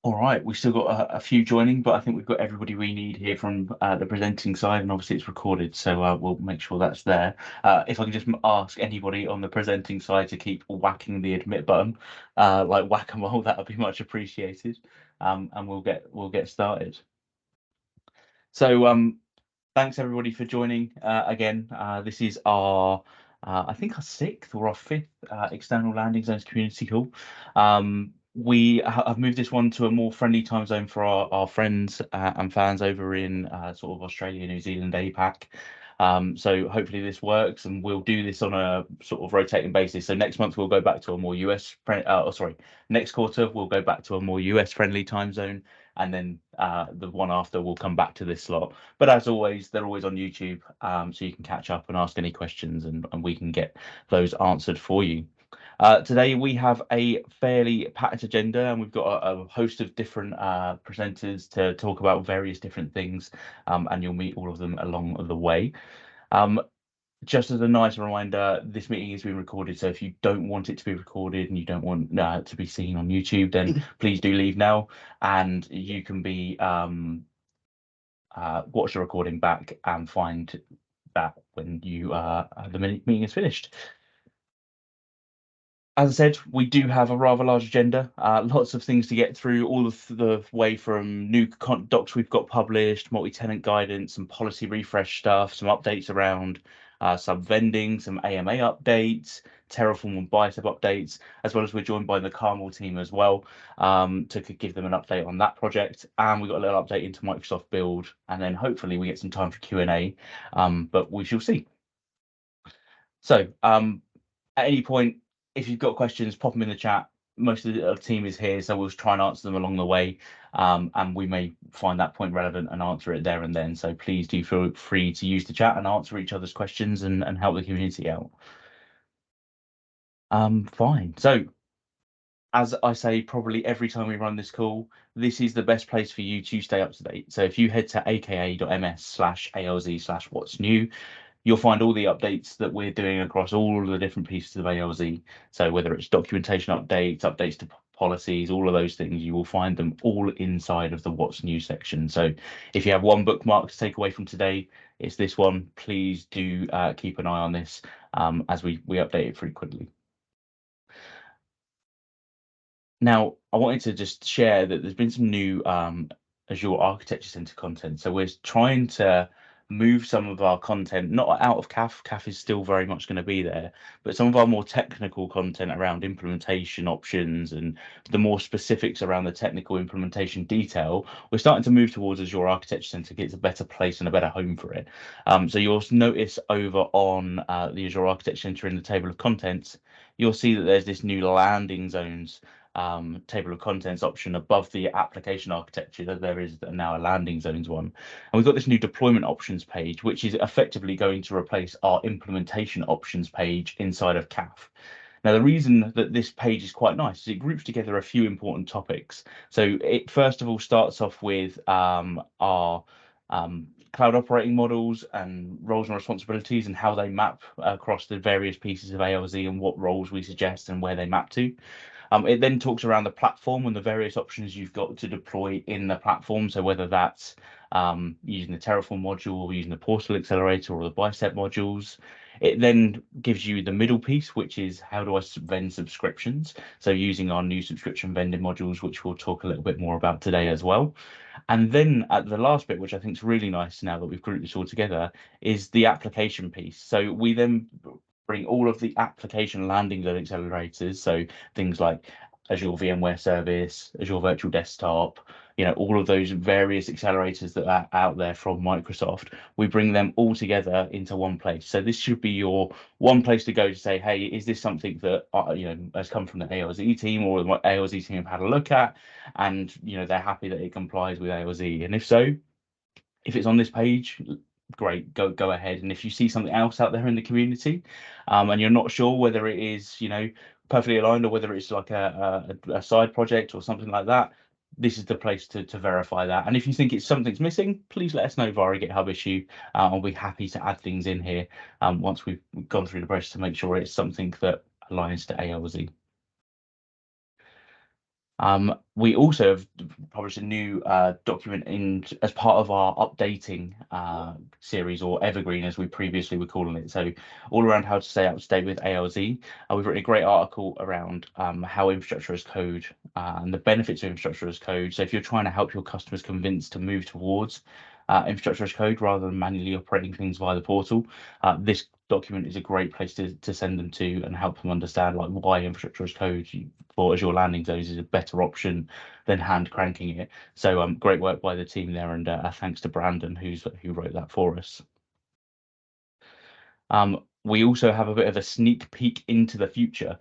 All right, we've still got a few joining, but I think we've got everybody we need here from the presenting side, and obviously it's recorded, so we'll make sure that's there. If I can just ask anybody on the presenting side to keep whacking the admit button, like whack-a-mole, that would be much appreciated, and we'll get started. So thanks everybody for joining again. This is our I think our sixth or our fifth external landing zones community call. We have moved this one to a more friendly time zone for our friends and fans over in sort of Australia, New Zealand, APAC. So hopefully this works, and we'll do this on a sort of rotating basis. So next month we'll go back to a more next quarter we'll go back to a more US friendly time zone, and then the one after will come back to this slot. But as always, they're always on YouTube, so you can catch up and ask any questions, and we can get those answered for you. Today we have a fairly packed agenda, and we've got a host of different presenters to talk about various different things, and you'll meet all of them along the way. Just as a nice reminder, this meeting is being recorded, so if you don't want it to be recorded and you don't want to be seen on YouTube, then please do leave now, and you can be watch the recording back and find that when the meeting is finished. As I said, we do have a rather large agenda, lots of things to get through, all of the way from new docs we've got published, multi-tenant guidance, some policy refresh stuff, some updates around sub-vending, some AMA updates, Terraform and Bicep updates, as well as we're joined by the Carmel team as well to give them an update on that project. And we've got a little update into Microsoft Build, and then hopefully we get some time for Q&A, but we shall see. So at any point, if you've got questions, pop them in the chat. Most of the team is here, so we'll try and answer them along the way, and we may find that point relevant and answer it there and then. So please do feel free to use the chat and answer each other's questions and help the community out. Fine. So as I say probably every time we run this call, this is the best place for you to stay up to date. So if you head to aka.ms/alz/what's new, you'll find all the updates that we're doing across all of the different pieces of ALZ. So whether it's documentation updates, updates to policies, all of those things, you will find them all inside of the What's New section. So if you have one bookmark to take away from today, it's this one. Please do keep an eye on this as we update it frequently. Now, I wanted to just share that there's been some new Azure Architecture Center content. So we're trying to move some of our content, not out of CAF. CAF is still very much going to be there, but some of our more technical content around implementation options and the more specifics around the technical implementation detail, we're starting to move towards Azure Architecture Center to get a better place and a better home for it. So you'll notice over on the Azure Architecture Center in the table of contents, you'll see that there's this new landing zones table of contents option above the application architecture. That there is now a landing zones one, and we've got this new deployment options page, which is effectively going to replace our implementation options page inside of CAF. Now, the reason that this page is quite nice is it groups together a few important topics. So it first of all starts off with our cloud operating models and roles and responsibilities and how they map across the various pieces of ALZ and what roles we suggest and where they map to. It then talks around the platform and the various options you've got to deploy in the platform. So whether that's using the Terraform module or using the Portal Accelerator or the Bicep modules. It then gives you the middle piece, which is how do I vend subscriptions? So using our new subscription vending modules, which we'll talk a little bit more about today as well. And then at the last bit, which I think is really nice now that we've grouped this all together, is the application piece. So we then bring all of the application landing zone accelerators, so things like Azure VMware Service, Azure Virtual Desktop, all of those various accelerators that are out there from Microsoft, we bring them all together into one place. So this should be your one place to go to say, hey, is this something that has come from the ALZ team or the ALZ team have had a look at, and they're happy that it complies with ALZ, and if so, if it's on this page, great, go ahead. And if you see something else out there in the community and you're not sure whether it is perfectly aligned or whether it's like a side project or something like that, this is the place to verify that. And if you think it's something's missing, please let us know via a GitHub issue. I'll be happy to add things in here once we've gone through the process to make sure it's something that aligns to ALZ. We also have published a new document as part of our updating series, or Evergreen as we previously were calling it. So all around how to stay up to date with ALZ. We've written a great article around how infrastructure as code and the benefits of infrastructure as code. So if you're trying to help your customers convince to move towards infrastructure as code rather than manually operating things via the portal, this document is a great place to send them to and help them understand like why infrastructure as code for Azure landing zones is a better option than hand cranking it. So great work by the team there, and thanks to Brandon who wrote that for us. We also have a bit of a sneak peek into the future.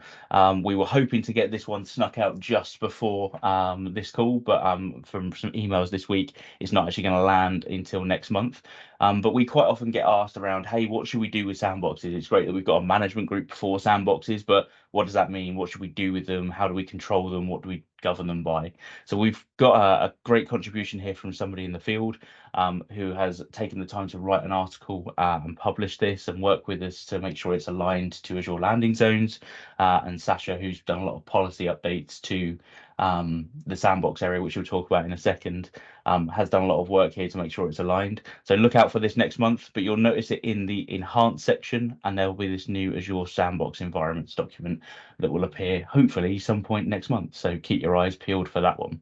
We were hoping to get this one snuck out just before this call, but from some emails this week, it's not actually going to land until next month. But we quite often get asked around, hey, what should we do with sandboxes? It's great that we've got a management group for sandboxes, but what does that mean? What should we do with them? How do we control them? What do we govern them by? So we've got a great contribution here from somebody in the field who has taken the time to write an article and publish this and work with us to make sure it's aligned to Azure landing zones. And Sasha, who's done a lot of policy updates to the sandbox area, which we'll talk about in a second, has done a lot of work here to make sure it's aligned. So look out for this next month, but you'll notice it in the enhanced section, and there will be this new Azure sandbox environments document that will appear hopefully some point next month. So keep your eyes peeled for that one.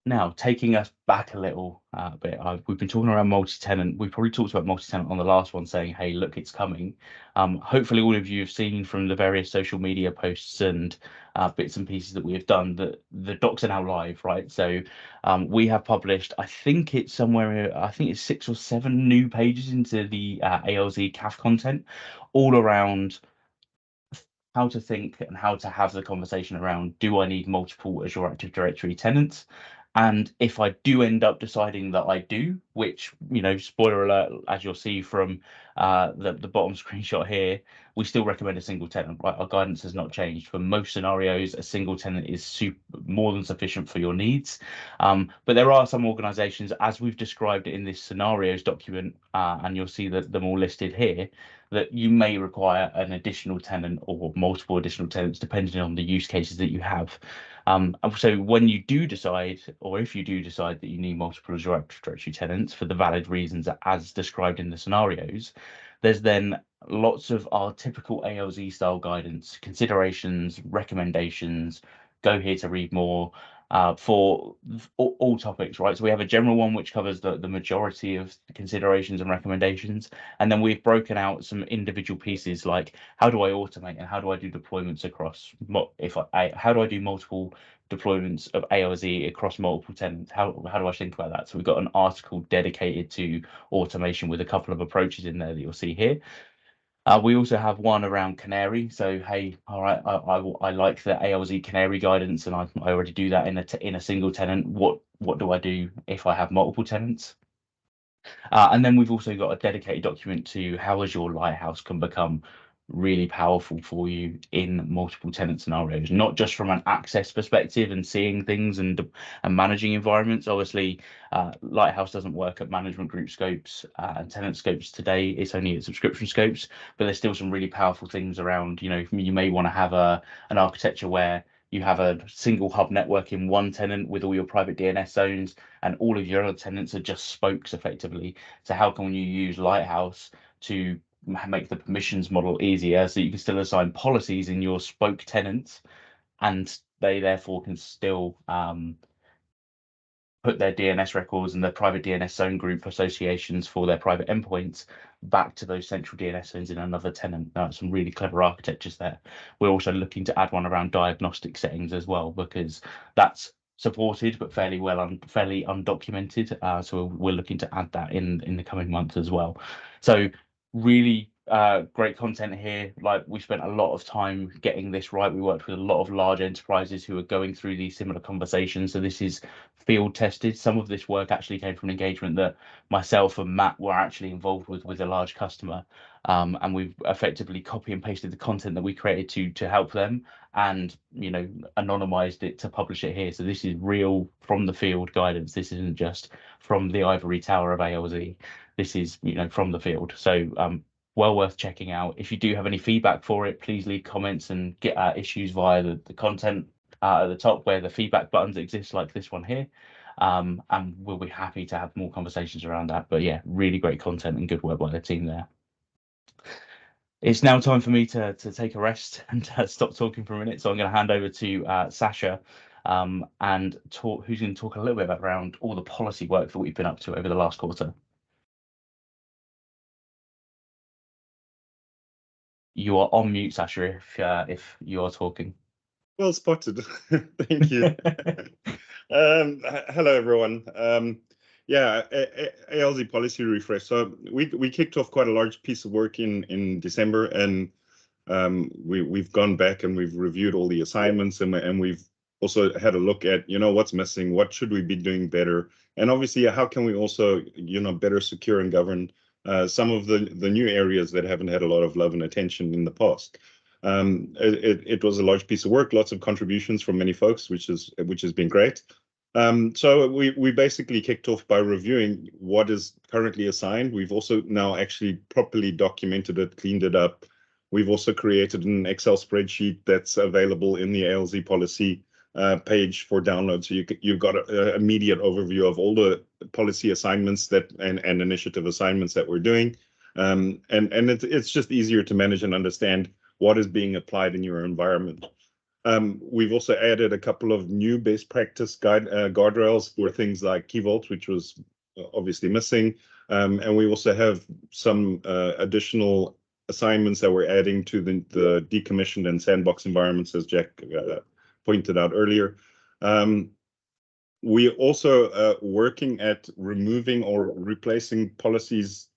Now, taking us back a little bit, we've been talking around multi-tenant. We probably talked about multi-tenant on the last one, saying, "Hey, look, it's coming." Hopefully, all of you have seen from the various social media posts and bits and pieces that we have done that the docs are now live, right? So we have published, I think it's somewhere, I think it's 6 or 7 new pages into the ALZ CAF content, all around how to think and how to have the conversation around, do I need multiple Azure Active Directory tenants? And if I do end up deciding that I do, which, spoiler alert, as you'll see from the bottom screenshot here, we still recommend a single tenant, right? Our guidance has not changed. For most scenarios, a single tenant is more than sufficient for your needs. But there are some organizations, as we've described it in this scenarios document, and you'll see that them all listed here, that you may require an additional tenant or multiple additional tenants, depending on the use cases that you have. So when you do decide, or if you do decide that you need multiple Azure Active Directory tenants for the valid reasons as described in the scenarios, there's then lots of our typical ALZ style guidance, considerations, recommendations, go here to read more, for all topics, right? So we have a general one which covers the majority of considerations and recommendations, and then we've broken out some individual pieces like how do I automate and how do I do deployments across, how do I do multiple deployments of ALZ across multiple tenants? How do I think about that? So we've got an article dedicated to automation with a couple of approaches in there that you'll see here. We also have one around Canary. So, hey, all right, I like the ALZ Canary guidance, and I already do that in a single tenant. What do I do if I have multiple tenants? And then we've also got a dedicated document to how Azure Lighthouse can become really powerful for you in multiple tenant scenarios, not just from an access perspective and seeing things and managing environments. Obviously, Lighthouse doesn't work at management group scopes and tenant scopes today. It's only at subscription scopes, but there's still some really powerful things around. You may want to have an architecture where you have a single hub network in one tenant with all your private DNS zones, and all of your other tenants are just spokes effectively. So how can you use Lighthouse to make the permissions model easier so you can still assign policies in your spoke tenants, and they therefore can still put their DNS records and their private DNS zone group associations for their private endpoints back to those central DNS zones in another tenant. Now, some really clever architectures there. We're also looking to add one around diagnostic settings as well, because that's supported but fairly undocumented. So we're looking to add that in the coming months as well. So really great content here. Like, we spent a lot of time getting this right. We worked with a lot of large enterprises who are going through these similar conversations. So this is field tested. Some of this work actually came from an engagement that myself and Matt were actually involved with a large customer, and we've effectively copy and pasted the content that we created to help them, and anonymized it to publish it here. So this is real from the field guidance. This isn't just from the ivory tower of ALZ. This is from the field. So well worth checking out. If you do have any feedback for it, please leave comments and get issues via the content at the top where the feedback buttons exist, like this one here. And we'll be happy to have more conversations around that. But yeah, really great content and good work by the team there. It's now time for me to take a rest and stop talking for a minute. So I'm going to hand over to Sasha and who's going to talk a little bit about around all the policy work that we've been up to over the last quarter. You are on mute, Sasha, if you are talking. Well spotted. Thank you. Hello, everyone. Yeah, ALZ policy refresh. So we kicked off quite a large piece of work in December, and we've gone back and we've reviewed all the assignments, and we've also had a look at what's missing, what should we be doing better, and obviously how can we also better secure and govern some of the new areas that haven't had a lot of love and attention in the past. It was a large piece of work, lots of contributions from many folks, which has been great. So we basically kicked off by reviewing what is currently assigned. We've also now actually properly documented it, cleaned it up. We've also created an Excel spreadsheet that's available in the ALZ policy page for download. So you've got an immediate overview of all the policy assignments and initiative assignments that we're doing. And it's just easier to manage and understand what is being applied in your environment. We've also added a couple of new best practice guardrails for things like Key Vault, which was obviously missing. And we also have some additional assignments that we're adding to the decommissioned and sandbox environments, as Jack pointed out earlier. We also working at removing or replacing policies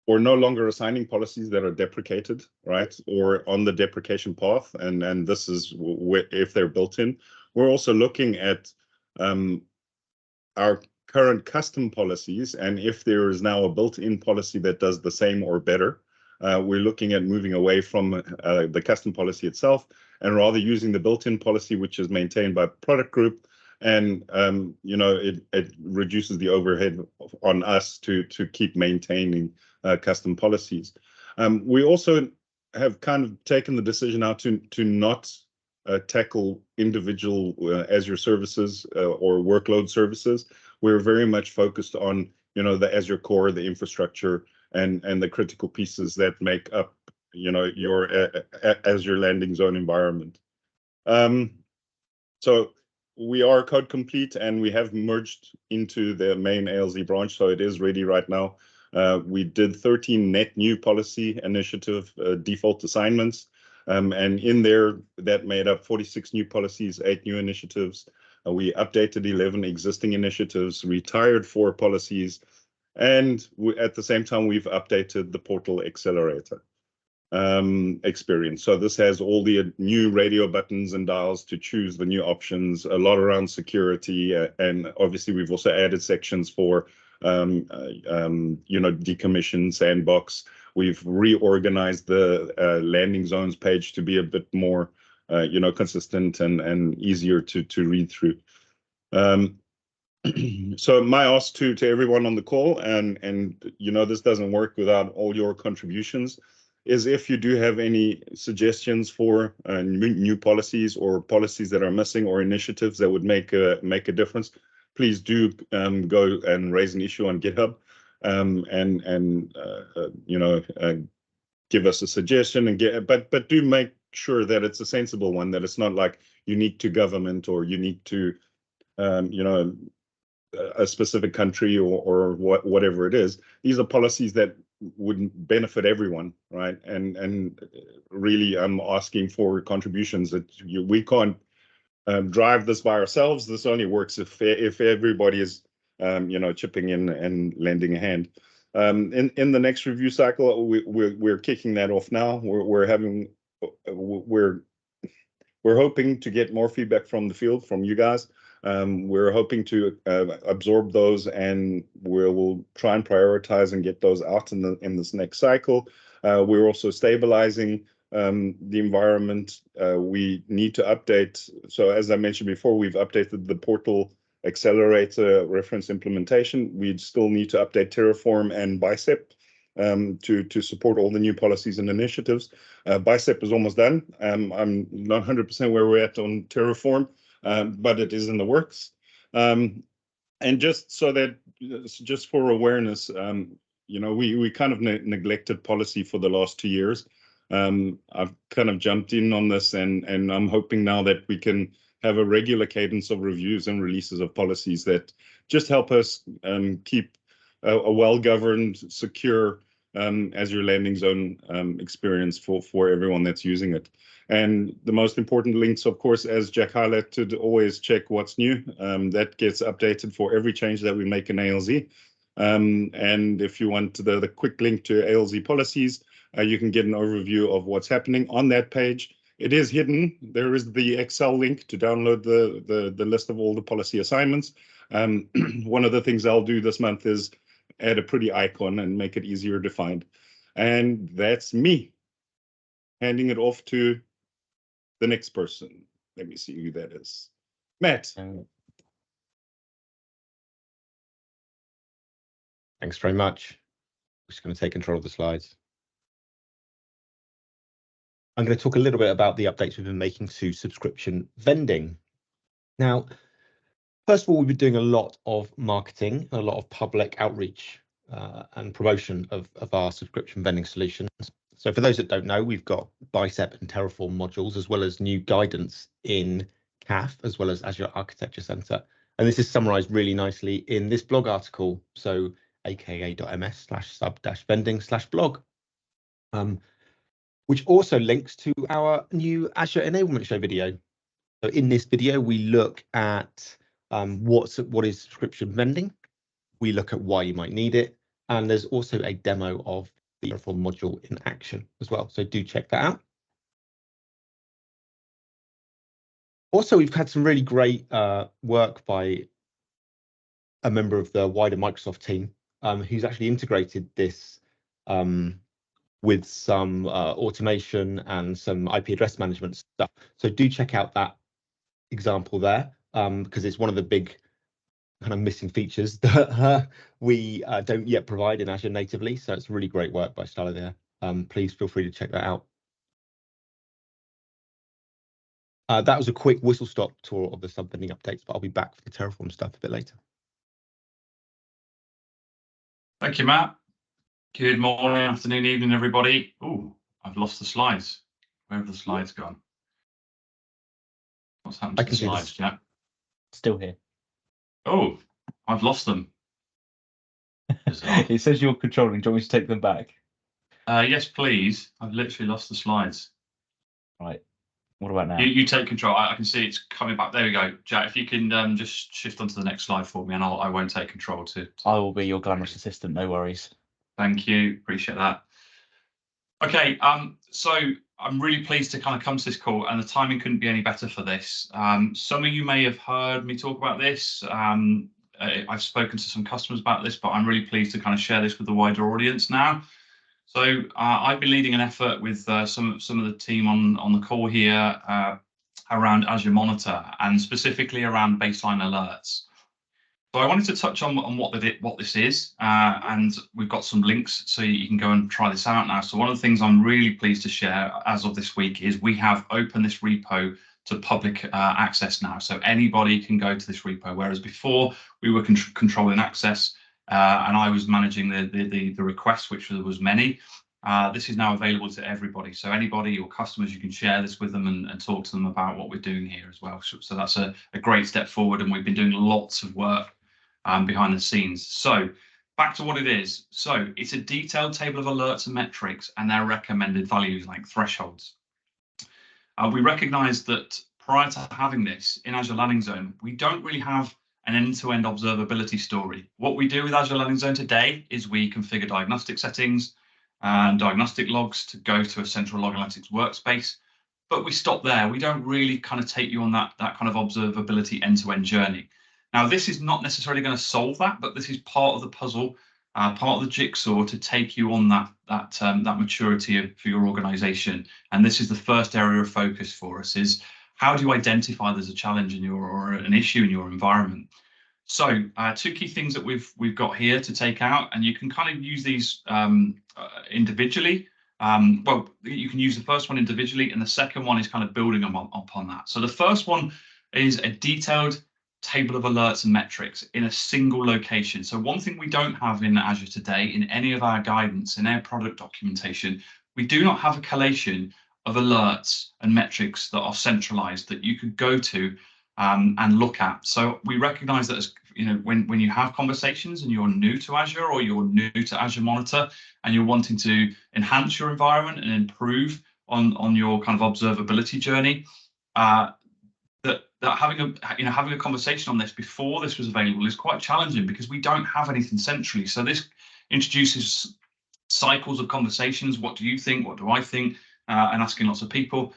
or no longer assigning policies that are deprecated, right, or on the deprecation path, and this is if they're built in. We're also looking at our current custom policies, and if there is now a built-in policy that does the same or better, we're looking at moving away from the custom policy itself and rather using the built-in policy, which is maintained by product group. And it reduces the overhead on us to keep maintaining custom policies. We also have kind of taken the decision now to not tackle individual Azure services or workload services. We're very much focused on the Azure core, the infrastructure, and the critical pieces that make up your Azure landing zone environment. So we are code complete and we have merged into the main ALZ branch, so it is ready right now. We did 13 net new policy initiative default assignments, and in there that made up 46 new policies, 8 new initiatives. We updated 11 existing initiatives, retired 4 policies, and at the same time we've updated the portal accelerator experience. So this has all the new radio buttons and dials to choose the new options, a lot around security, and obviously we've also added sections for decommission, sandbox. We've reorganized the landing zones page to be a bit more consistent and easier to read through. So my ask to everyone on the call, and this doesn't work without all your contributions, is if you do have any suggestions for new policies or policies that are missing or initiatives that would make a difference, please do go and raise an issue on GitHub and give us a suggestion but do make sure that it's a sensible one, that it's not like unique to government or unique to a specific country or whatever it is. These are policies that would benefit everyone, right? And really, I'm asking for contributions that we can't drive this by ourselves. This only works if everybody is, chipping in and lending a hand. In the next review cycle, we're kicking that off now. We're hoping to get more feedback from the field, from you guys. We're hoping to absorb those, and we'll try and prioritize and get those out in this next cycle. We're also stabilizing the environment. We need to update. So as I mentioned before, we've updated the portal accelerator reference implementation. We still need to update Terraform and Bicep. to support all the new policies and initiatives. Bicep is almost done. I'm not 100% where we're at on Terraform, but it is in the works. And just so that, just for awareness, we kind of neglected policy for the last 2 years. I've kind of jumped in on this, and I'm hoping now that we can have a regular cadence of reviews and releases of policies that just help us keep a well-governed, secure Azure Landing Zone experience for everyone that's using it. And the most important links, of course, as Jack highlighted, always check what's new. That gets updated for every change that we make in ALZ. And if you want the quick link to ALZ policies, you can get an overview of what's happening on that page. It is hidden. There is the Excel link to download the list of all the policy assignments. One of the things I'll do this month is add a pretty icon and make it easier to find. And that's me handing it off to the next person. Let me see who that is. Matt. Thanks very much. I'm just going to take control of the slides. I'm going to talk a little bit about the updates we've been making to subscription vending. Now, first of all, we've been doing a lot of marketing, a lot of public outreach and promotion of our subscription vending solutions. So for those that don't know, we've got Bicep and Terraform modules, as well as new guidance in CAF, as well as Azure Architecture Center. And this is summarized really nicely in this blog article, so aka.ms/sub-vending/blog, which also links to our new Azure Enablement Show video. So in this video, we look at what is subscription vending. We look at why you might need it. And there's also a demo of the Terraform module in action as well. So do check that out. Also, we've had some really great work by a member of the wider Microsoft team who's actually integrated this with some automation and some IP address management stuff. So do check out that example there, because it's one of the big kind of missing features that we don't yet provide in Azure natively. So it's really great work by Stella there. Please feel free to check that out. That was a quick whistle-stop tour of the sub-vending updates, but I'll be back for the Terraform stuff a bit later. Thank you, Matt. Good morning, afternoon, evening, everybody. Oh, I've lost the slides. Where have the slides gone? What's happened to the slides, Jack? Still here. Oh, I've lost them. It says you're controlling. Do you want me to take them back? Yes, please. I've literally lost the slides. Right. What about now? You take control. I can see it's coming back. There we go. Jack, if you can just shift onto the next slide for me, and I won't take control too. I will be your glamorous assistant. No worries. Thank you. Appreciate that. Okay. So I'm really pleased to kind of come to this call, and the timing couldn't be any better for this. Some of you may have heard me talk about this. I've spoken to some customers about this, but I'm really pleased to kind of share this with the wider audience now. So I've been leading an effort with some of the team on the call here around Azure Monitor, and specifically around baseline alerts. So I wanted to touch on what this is, and we've got some links so you can go and try this out now. So one of the things I'm really pleased to share as of this week is we have opened this repo to public access now. So anybody can go to this repo, whereas before we were controlling access and I was managing the requests, which there was many. This is now available to everybody. So anybody, your customers, you can share this with them and talk to them about what we're doing here as well. So that's a great step forward, and we've been doing lots of work behind the scenes. So back to what it is. So it's a detailed table of alerts and metrics and their recommended values, like thresholds. We recognize that prior to having this in Azure Landing Zone, we don't really have an end-to-end observability story. What we do with Azure Landing Zone today is we configure diagnostic settings and diagnostic logs to go to a central log analytics workspace, but we stop there. We don't really kind of take you on that kind of observability end-to-end journey. Now, this is not necessarily going to solve that, but this is part of the puzzle, part of the jigsaw to take you on that maturity for your organization. And this is the first area of focus for us: is how do you identify there's a challenge in your or an issue in your environment? So two key things that we've got here to take out, and you can kind of use these individually. Well, you can use the first one individually, and the second one is kind of building upon that. So the first one is a detailed table of alerts and metrics in a single location. So one thing we don't have in Azure today, in any of our guidance, in our product documentation, we do not have a collation of alerts and metrics that are centralized that you could go to and look at. So we recognize that, as you know, when you have conversations and you're new to Azure or you're new to Azure Monitor and you're wanting to enhance your environment and improve on your kind of observability journey, that having a conversation on this before this was available is quite challenging because we don't have anything centrally. So this introduces cycles of conversations. What do you think? What do I think? And asking lots of people.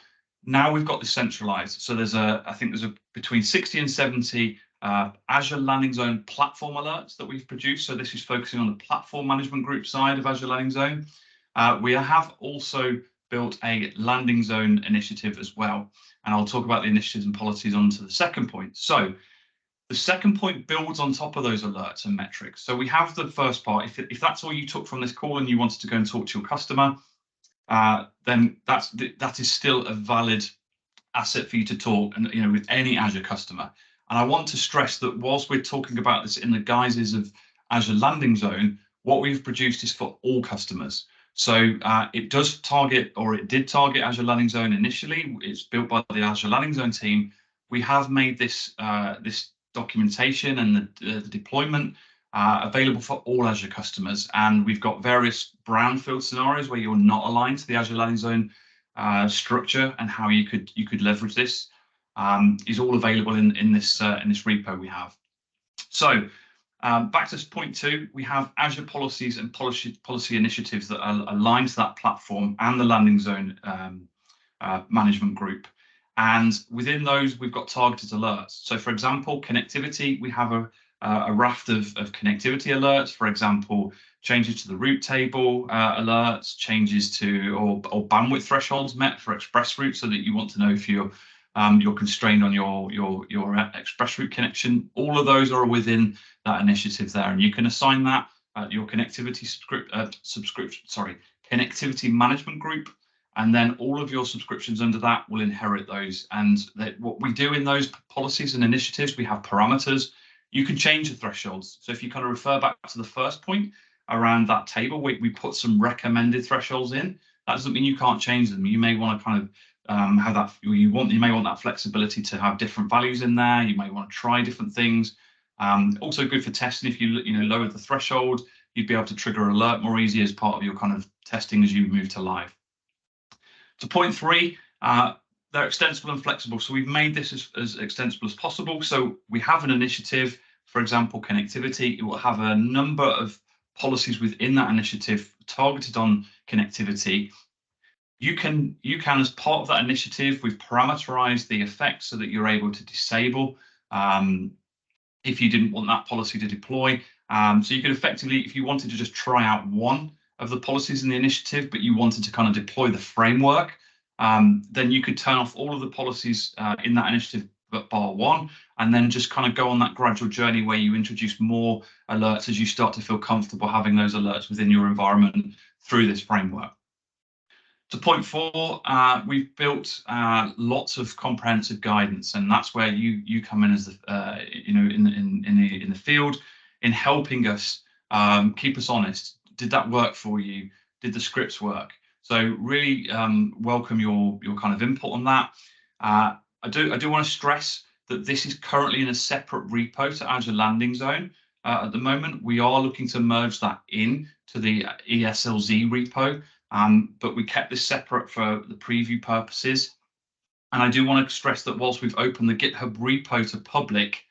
Now we've got this centralized. So I think there's between 60 and 70 Azure Landing Zone platform alerts that we've produced. So this is focusing on the platform management group side of Azure Landing Zone. We have also built a landing zone initiative as well. And I'll talk about the initiatives and policies on to the second point. So the second point builds on top of those alerts and metrics. So we have the first part. If that's all you took from this call and you wanted to go and talk to your customer, then that is still a valid asset for you to talk, and with any Azure customer. And I want to stress that whilst we're talking about this in the guises of Azure Landing Zone, what we've produced is for all customers. So it does target, or it did target, Azure Landing Zone initially. It's built by the Azure Landing Zone team. We have made this this documentation and the deployment available for all Azure customers, and we've got various brownfield scenarios where you're not aligned to the Azure Landing Zone structure, and how you could leverage this is all available in this repo we have. So back to point 2, we have Azure policies and policy initiatives that are aligned to that platform and the Landing Zone management group. And within those, we've got targeted alerts. So for example, connectivity, we have a raft of connectivity alerts. For example, changes to the route table alerts, changes to or bandwidth thresholds met for express route, so that you want to know if you're constrained on your express route connection. All of those are within that initiative there, and you can assign that your connectivity connectivity management group, and then all of your subscriptions under that will inherit those. And what we do in those policies and initiatives, we have parameters. You can change the thresholds. So if you kind of refer back to the first point around that table, we put some recommended thresholds in. That doesn't mean you can't change them. You may want to kind of have that. You may want that flexibility to have different values in there. You may want to try different things. Also good for testing. If you lower the threshold, you'd be able to trigger alert more easy as part of your kind of testing as you move to live. To point 3, they're extensible and flexible. So we've made this as extensible as possible. So we have an initiative, for example, connectivity. It will have a number of policies within that initiative targeted on connectivity. You can, as part of that initiative, we've parameterized the effects so that you're able to disable if you didn't want that policy to deploy. So you could effectively, if you wanted to just try out one of the policies in the initiative, but you wanted to kind of deploy the framework, then you could turn off all of the policies in that initiative but bar one, and then just kind of go on that gradual journey where you introduce more alerts as you start to feel comfortable having those alerts within your environment through this framework. To point 4, we've built lots of comprehensive guidance, and that's where you come in as the in the field in helping us keep us honest. Did that work for you? Did the scripts work? So really welcome your kind of input on that. I do want to stress that this is currently in a separate repo to Azure Landing Zone. At the moment, we are looking to merge that in to the ESLZ repo, but we kept this separate for the preview purposes. And I do want to stress that whilst we've opened the GitHub repo to public,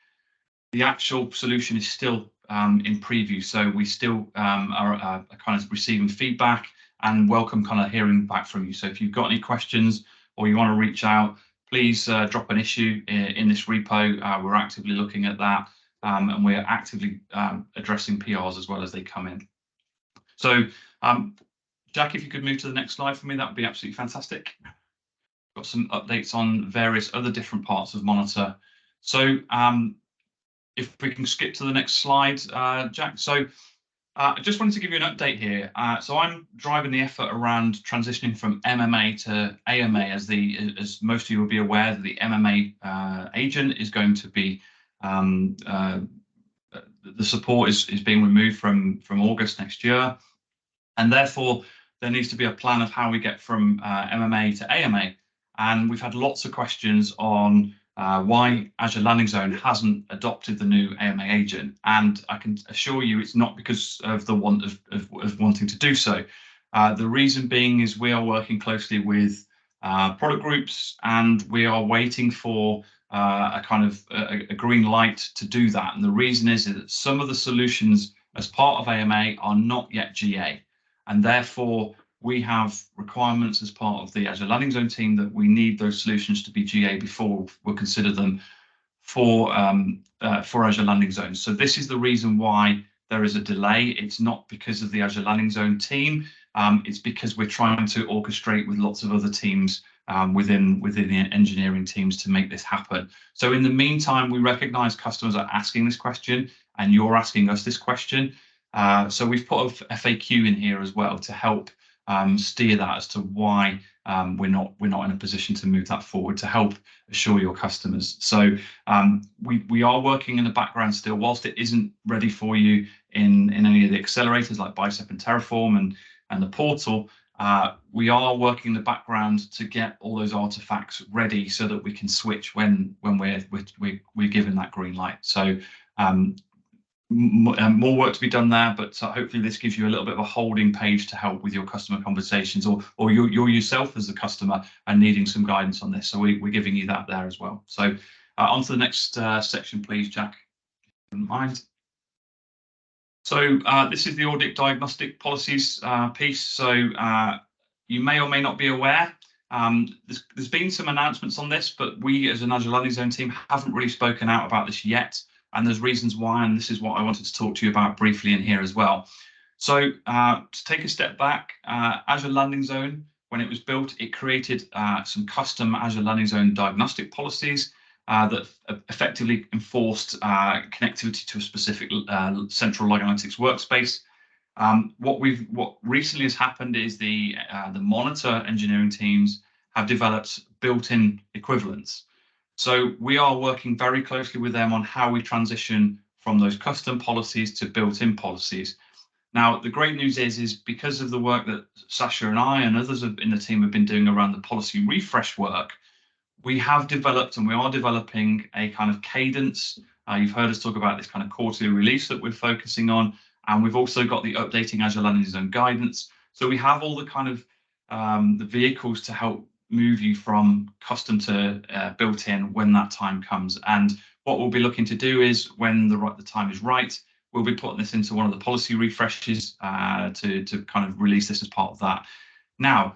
the actual solution is still in preview. So we still are kind of receiving feedback and welcome kind of hearing back from you. So if you've got any questions or you want to reach out, please drop an issue in this repo. We're actively looking at that, and we're actively addressing PRs as well as they come in. So Jack, if you could move to the next slide for me, that would be absolutely fantastic. Got some updates on various other different parts of Monitor. So if we can skip to the next slide, Jack. So I just wanted to give you an update here. So I'm driving the effort around transitioning from MMA to AMA, as most of you will be aware that the MMA agent is going to be the support is being removed from August next year, and therefore there needs to be a plan of how we get from MMA to AMA. And we've had lots of questions on why Azure Landing Zone hasn't adopted the new AMA agent, and I can assure you it's not because of the want of wanting to do so. The reason being is we are working closely with product groups, and we are waiting for a kind of a green light to do that. And the reason is that some of the solutions as part of AMA are not yet GA, and therefore we have requirements as part of the Azure Landing Zone team that we need those solutions to be GA before we'll consider them for Azure Landing Zone. So this is the reason why there is a delay. It's not because of the Azure Landing Zone team. It's because we're trying to orchestrate with lots of other teams within the engineering teams to make this happen. So in the meantime, we recognize customers are asking this question, and you're asking us this question. So we've put a FAQ in here as well to help steer that as to why we're not in a position to move that forward, to help assure your customers. So we are working in the background still, whilst it isn't ready for you in any of the accelerators like Bicep and Terraform and the portal. We are working in the background to get all those artifacts ready so that we can switch when we're given that green light. So more work to be done there, but hopefully this gives you a little bit of a holding page to help with your customer conversations, or you're yourself as the customer and needing some guidance on this. So we're giving you that there as well. So on to the next section, please, Jack, if you wouldn't mind. So this is the audit diagnostic policies piece. So you may or may not be aware, there's been some announcements on this, but we as an Azure Landing Zone team haven't really spoken out about this yet. And there's reasons why, and this is what I wanted to talk to you about briefly in here as well. So to take a step back, Azure Landing Zone, when it was built, it created some custom Azure Landing Zone diagnostic policies that effectively enforced connectivity to a specific central log analytics workspace. What recently has happened is the monitor engineering teams have developed built-in equivalents. So we are working very closely with them on how we transition from those custom policies to built-in policies. Now, the great news is because of the work that Sasha and I and others in the team have been doing around the policy refresh work, we have developed and we are developing a kind of cadence. You've heard us talk about this kind of quarterly release that we're focusing on, and we've also got the updating Azure Landing Zone guidance. So we have all the kind of the vehicles to help move you from custom to built-in when that time comes. And what we'll be looking to do is, when the time is right, we'll be putting this into one of the policy refreshes to kind of release this as part of that. Now,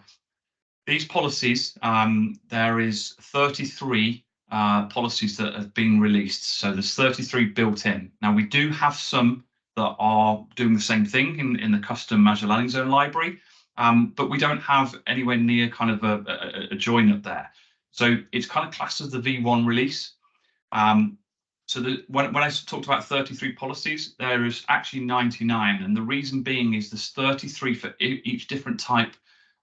these policies, there is 33 policies that have been released. So there's 33 built in. Now, we do have some that are doing the same thing in the custom Azure Landing Zone library, but we don't have anywhere near kind of a join up there. So it's kind of classed as the V1 release. So when I talked about 33 policies, there is actually 99. And the reason being is there's 33 for each different type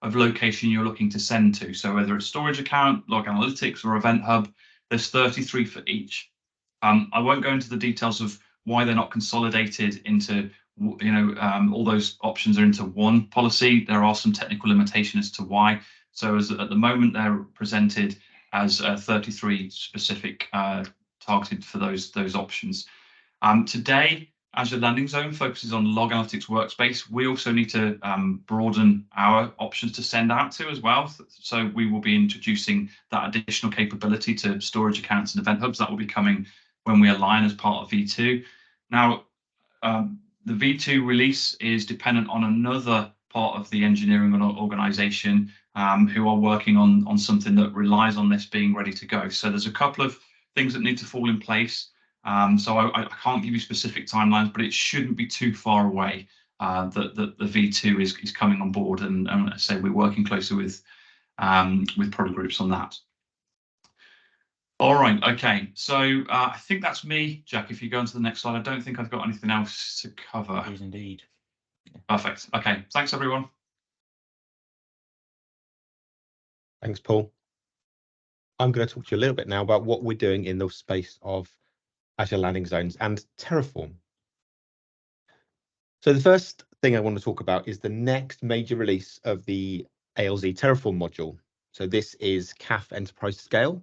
of location you're looking to send to. So whether it's storage account, log analytics, or event hub, there's 33 for each. I won't go into the details of why they're not consolidated into, all those options are into one policy. There are some technical limitations as to why. So at the moment, they're presented as 33 specific targeted for those options. Today, Azure Landing Zone focuses on log analytics workspace. We also need to broaden our options to send out to as well. So we will be introducing that additional capability to storage accounts and event hubs. That will be coming when we align as part of V2. Now, the V2 release is dependent on another part of the engineering organization who are working on something that relies on this being ready to go. So there's a couple of things that need to fall in place. So I can't give you specific timelines, but it shouldn't be too far away that the V2 is coming on board, and I say we're working closely with product groups on that. All right. Okay. So I think that's me, Jack. If you go on to the next slide, I don't think I've got anything else to cover. It is indeed. Perfect. Okay. Thanks, everyone. Thanks, Paul. I'm going to talk to you a little bit now about what we're doing in the space of Azure Landing Zones and Terraform. So the first thing I want to talk about is the next major release of the ALZ Terraform module. So this is CAF Enterprise Scale,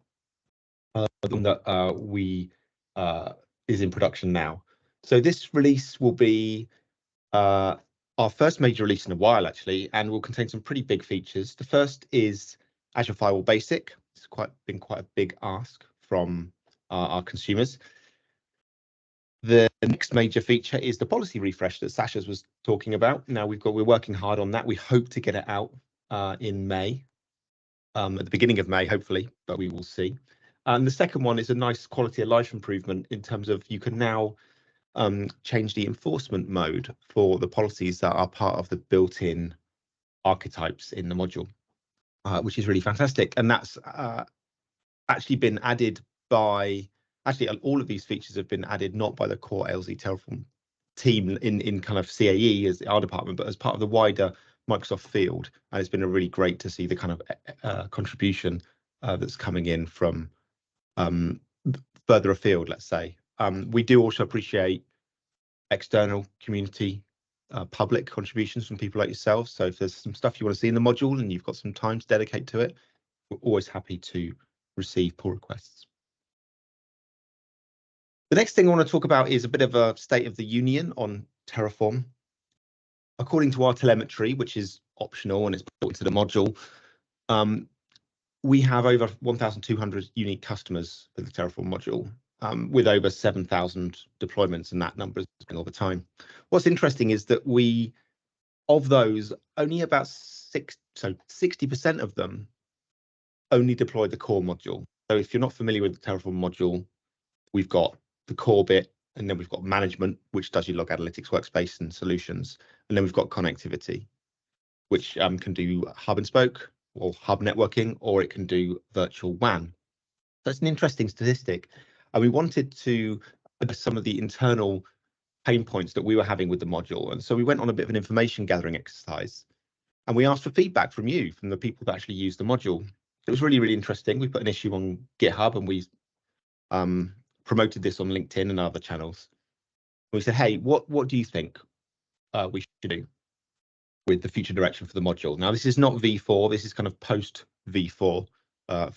the one that is in production now. So this release will be our first major release in a while, actually, and will contain some pretty big features. The first is Azure Firewall Basic. It's been quite a big ask from our consumers. The next major feature is the policy refresh that Sasha's was talking about. Now we're working hard on that. We hope to get it out in May, at the beginning of May, hopefully, but we will see. And the second one is a nice quality of life improvement in terms of you can now change the enforcement mode for the policies that are part of the built-in archetypes in the module, which is really fantastic. And that's actually been added by, all of these features have been added not by the core ALZ Terraform team in kind of CAE as our department, but as part of the wider Microsoft field. And it's been really great to see the kind of contribution that's coming in from further afield, let's say. We do also appreciate external community, public contributions from people like yourselves. So if there's some stuff you want to see in the module and you've got some time to dedicate to it, we're always happy to receive pull requests. The next thing I want to talk about is a bit of a state of the union on Terraform. According to our telemetry, which is optional and it's built into the module, we have over 1,200 unique customers for the Terraform module, with over 7,000 deployments, and that number is growing all the time. What's interesting is that of those, only about 60% of them only deploy the core module. So if you're not familiar with the Terraform module, we've got the core bit, and then we've got management, which does your log analytics workspace and solutions, and then we've got connectivity, which can do hub and spoke or hub networking, or it can do virtual WAN. That's an interesting statistic, and we wanted to address some of the internal pain points that we were having with the module, and so we went on a bit of an information gathering exercise, and we asked for feedback from you, from the people that actually use the module. It was really, really interesting. We put an issue on GitHub, and we promoted this on LinkedIn and other channels. We said, hey, what do you think we should do with the future direction for the module? Now, this is not V4, this is kind of post V4 for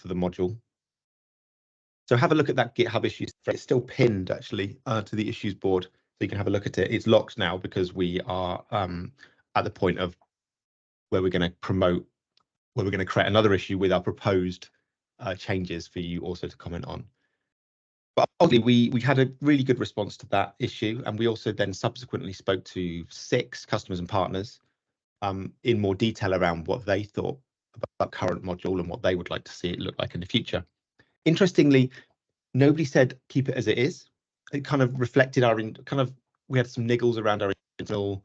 the module. So have a look at that GitHub issues. It's still pinned actually to the issues board, so you can have a look at it. It's locked now because we are at the point of where we're going to create another issue with our proposed changes for you also to comment on. But obviously, we had a really good response to that issue, and we also then subsequently spoke to 6 customers and partners in more detail around what they thought about current module and what they would like to see it look like in the future. Interestingly, nobody said keep it as it is. It kind of reflected we had some niggles around our internal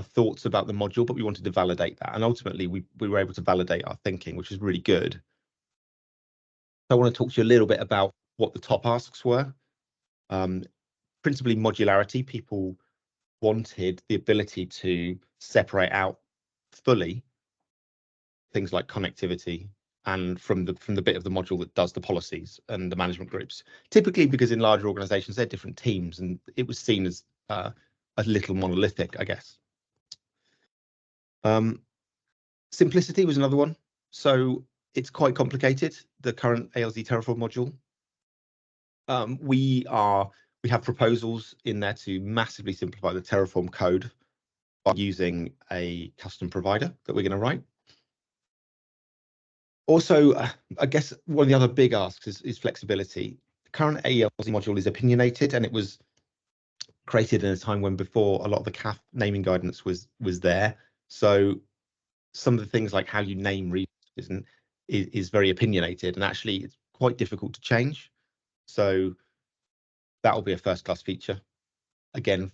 thoughts about the module, but we wanted to validate that, and ultimately we were able to validate our thinking, which is really good. I want to talk to you a little bit about what the top asks were. Principally modularity. People wanted the ability to separate out fully things like connectivity and from the bit of the module that does the policies and the management groups. Typically, because in larger organizations, they're different teams, and it was seen as a little monolithic, I guess. Simplicity was another one. So it's quite complicated, the current ALZ Terraform module. We have proposals in there to massively simplify the Terraform code by using a custom provider that we're going to write. Also, I guess one of the other big asks is flexibility. The current ALZ module is opinionated, and it was created in a time when before a lot of the CAF naming guidance was there. So some of the things like how you name resources is very opinionated, and actually it's quite difficult to change. So that will be a first-class feature. Again,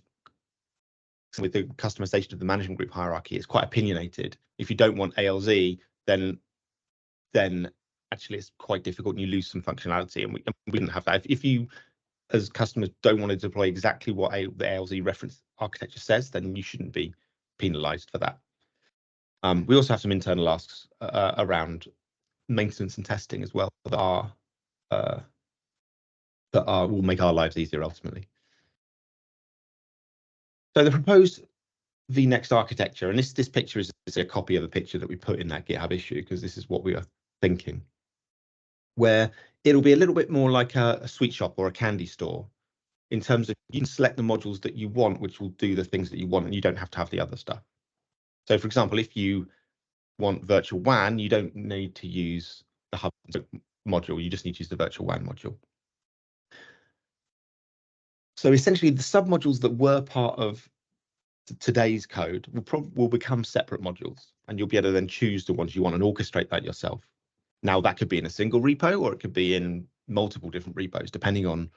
with the customization of the management group hierarchy, it's quite opinionated. If you don't want ALZ, then and actually it's quite difficult and you lose some functionality, and we didn't have that. If you as customers don't want to deploy exactly what the ALZ reference architecture says, then you shouldn't be penalized for that. We also have some internal asks around maintenance and testing as well that will make our lives easier ultimately. So the proposed vNext architecture, and this picture is a copy of a picture that we put in that GitHub issue, because this is what we are thinking, where it'll be a little bit more like a sweet shop or a candy store, in terms of you can select the modules that you want, which will do the things that you want, and you don't have to have the other stuff. So for example, if you want virtual WAN, you don't need to use the hub module, you just need to use the virtual WAN module. So essentially the submodules that were part of today's code will become separate modules, and you'll be able to then choose the ones you want and orchestrate that yourself. Now that could be in a single repo, or it could be in multiple different repos, depending on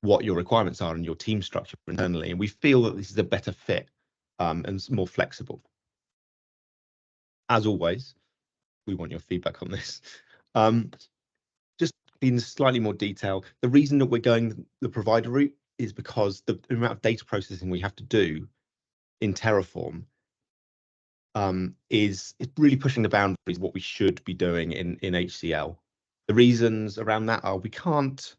what your requirements are and your team structure internally. And we feel that this is a better fit and more flexible. As always, we want your feedback on this. Just in slightly more detail, the reason that we're going the provider route is because the amount of data processing we have to do in Terraform is really pushing the boundaries of what we should be doing in HCL. The reasons around that are we can't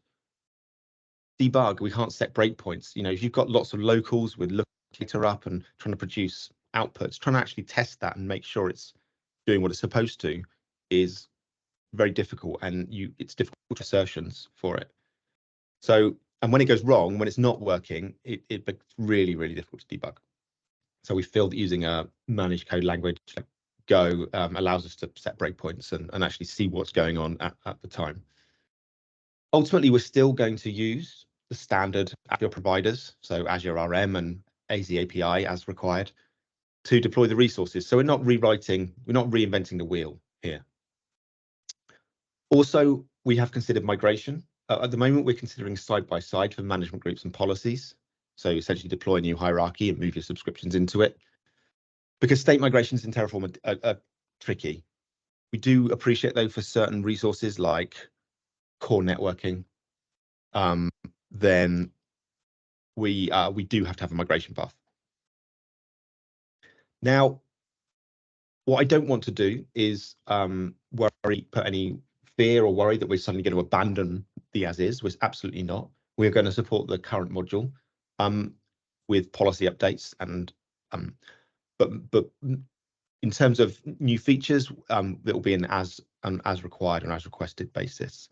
debug, we can't set breakpoints. You know, if you've got lots of locals with looking data up and trying to produce outputs, trying to actually test that and make sure it's doing what it's supposed to is very difficult, and it's difficult assertions for it. So, and when it goes wrong, when it's not working, it becomes really, really difficult to debug. So we feel that using a managed code language like Go allows us to set breakpoints and actually see what's going on at the time. Ultimately, we're still going to use the standard Azure providers, so Azure RM and AZ API as required, to deploy the resources. So we're not reinventing the wheel here. Also, we have considered migration. At the moment, we're considering side-by-side for management groups and policies. So essentially deploy a new hierarchy and move your subscriptions into it. Because state migrations in Terraform are tricky. We do appreciate, though, for certain resources like core networking, then we do have to have a migration path. Now, what I don't want to do is put any fear or worry that we're suddenly going to abandon the as is. We're absolutely not. We're going to support the current module with policy updates, and but in terms of new features, that will be an as required and as requested basis.